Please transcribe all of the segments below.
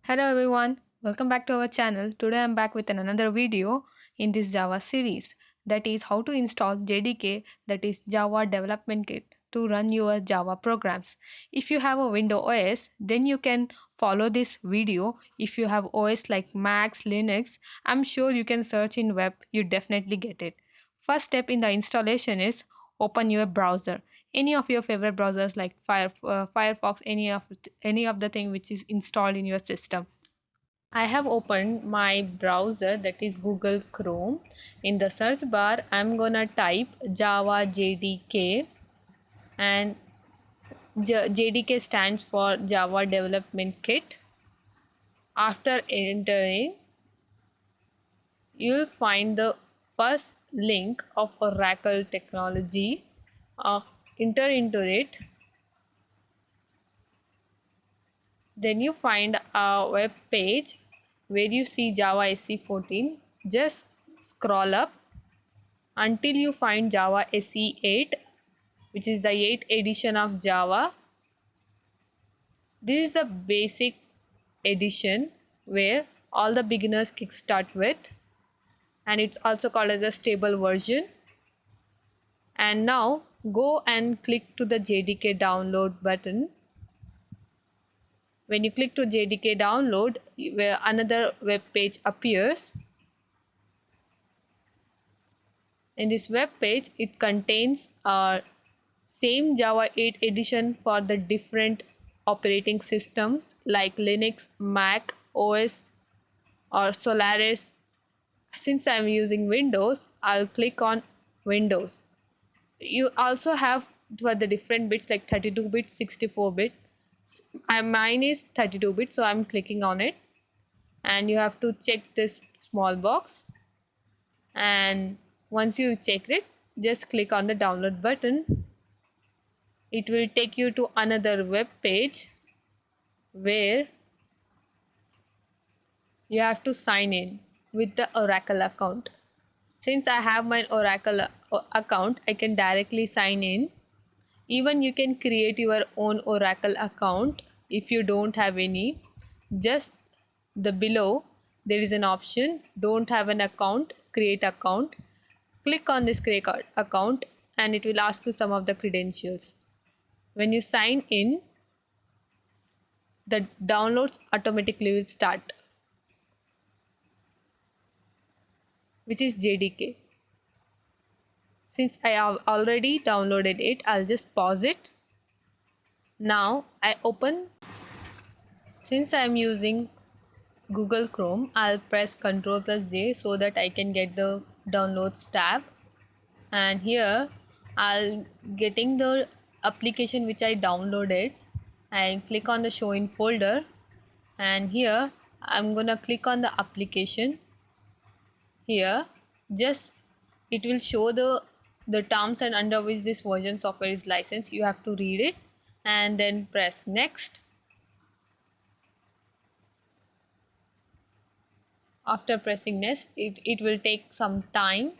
Hello everyone, welcome back to our channel. Today I'm back with another video in this Java series, that is how to install JDK, that is Java Development Kit, to run your Java programs. If you have a Windows OS, then you can follow this video. If you have OS like Mac, Linux, I'm sure you can search in web, you definitely get it. First step in the installation is open your browser. Any of your favorite browsers like Firefox, any of the thing which is installed in your system. I have opened my browser, that is Google Chrome. In the search bar, I'm gonna type Java JDK, and JDK stands for Java Development Kit. After entering, you'll find the first link of Oracle technology. Enter into it. Then you find a web page where you see Java SE14. Just scroll up until you find Java SE8, which is the 8th edition of Java. This is the basic edition where all the beginners kickstart with, and it's also called as a stable version. And now go and click to the JDK download button. When you click to JDK download, where another web page appears. In this web page, it contains same Java 8 edition for the different operating systems like Linux, Mac, OS or Solaris. Since I'm using Windows, I'll click on Windows. You also have for the different bits like 32-bit, 64-bit. Mine is 32-bit, so I'm clicking on it. And you have to check this small box. And once you check it, just click on the download button. It will take you to another web page where you have to sign in with the Oracle account. Since I have my Oracle account, I can directly sign in. Even you can create your own Oracle account if you don't have any. Just the below there is an option, don't have an account, create account. Click on this create account and it will ask you some of the credentials. When you sign in, the downloads automatically will start, which is JDK. Since I have already downloaded it, I'll just pause it. Now I open. Since I'm using Google Chrome, I'll press Ctrl plus J so that I can get the downloads tab. And here I'll getting the application which I downloaded. I click on the show in folder, and here I'm gonna click on the application. Here just it will show the terms and under which this version software is licensed. You have to read it and then press next. After pressing next, it will take some time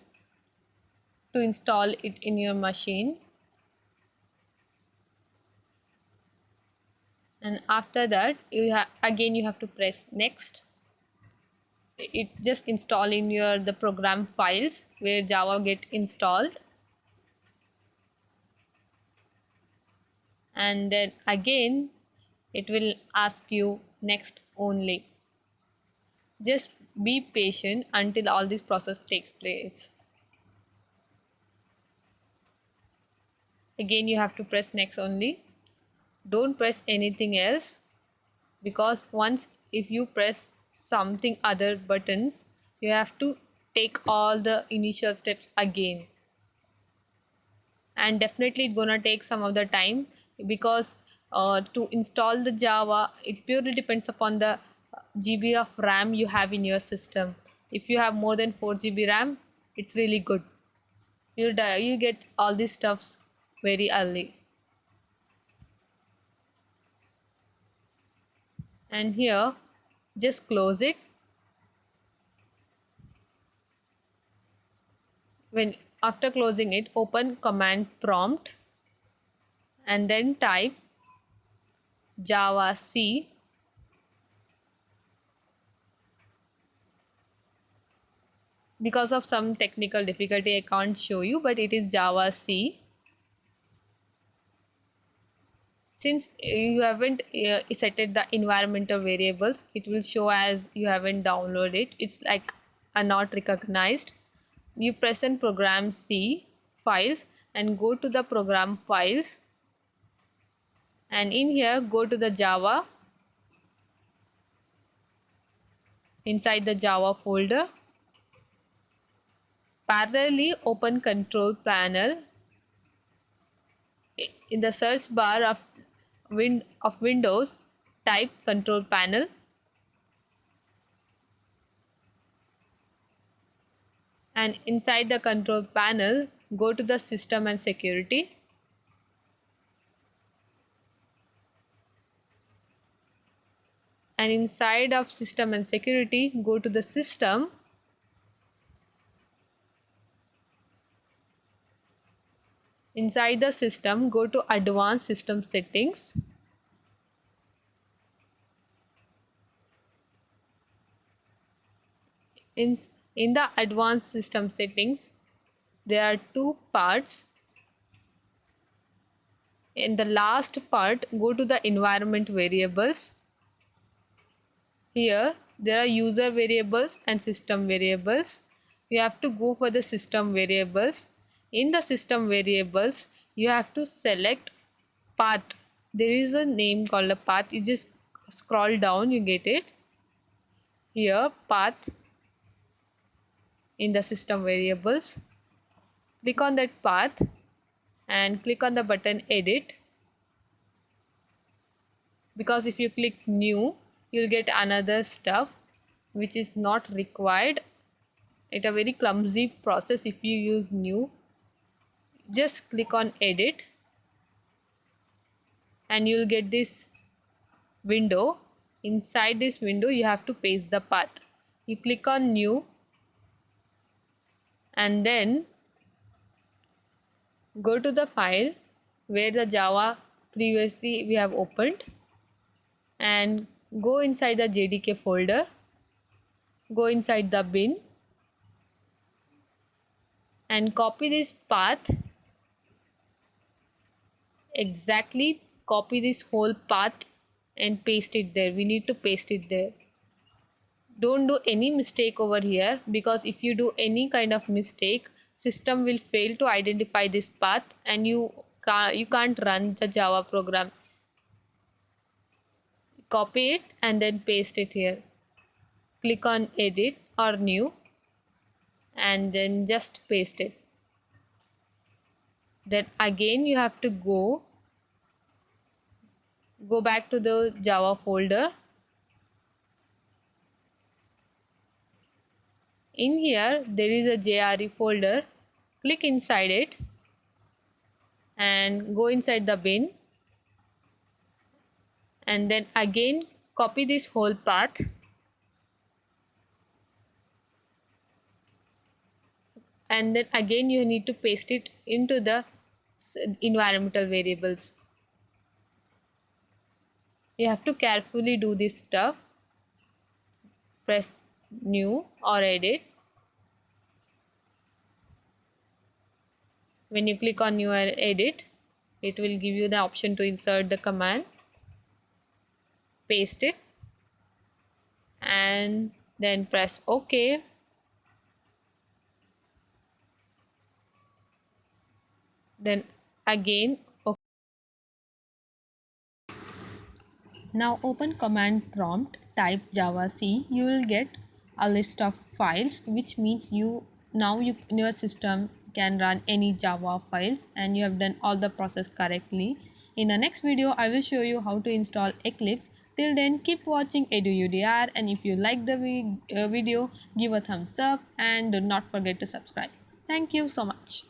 to install it in your machine. And after that, you have to press next. It just install in your the program files where Java get installed. And then again it will ask you next only. Just be patient until all this process takes place. Again you have to press next only. Don't press anything else, because once if you press something other buttons, you have to take all the initial steps again, and definitely it's gonna take some of the time, because to install the Java, it purely depends upon the GB of RAM you have in your system. If you have more than 4 GB RAM, it's really good. You get all these stuffs very early. And here just close it. When after closing it, open command prompt and then type javac Because of some technical difficulty I can't show you, but it is Java C. Since you haven't set it the environmental variables, it will show as you haven't downloaded it. It's like a not recognized. You press on program C files and go to the program files, and in here go to the Java. Inside the Java folder, parallelly open control panel. In the search bar of Windows, type control panel, and inside the control panel go to the system and security. And inside of system and security go to the system. Inside the system go to advanced system settings. in in the advanced system settings there are two parts. In the last part go to the environment variables. Here there are user variables and system variables. You have to go for the system variables. In the system variables you have to select path. There is a name called a path. You just scroll down, you get it here, path. In the system variables, click on that path and click on the button edit, because if you click new you'll get another stuff which is not required. It's a very clumsy process if you use new. Just click on edit and you'll get this window. Inside this window you have to paste the path. You click on new and then go to the file where the Java previously we have opened and go inside the JDK folder. Go inside the bin and copy this path. Exactly copy this whole path and paste it there. We need to paste it there. Don't do any mistake over here, because if you do any kind of mistake system will fail to identify this path and you can't run the Java program. Copy it and then paste it here. Click on edit or new and then just paste it. Then again you have to go back to the Java folder. In here there is a JRE folder. Click inside it and go inside the bin and then again copy this whole path and then again you need to paste it into the environmental variables. You have to carefully do this stuff. Press new or edit. When you click on new or edit, it will give you the option to insert the command. Paste it and then press OK. Then again OK. Now open command prompt, type javac. You will get a list of files, which means you in your system can run any Java files and you have done all the process correctly. In the next video I will show you how to install Eclipse. Till then keep watching EduUdr, and if you like the video give a thumbs up and do not forget to subscribe. Thank you so much.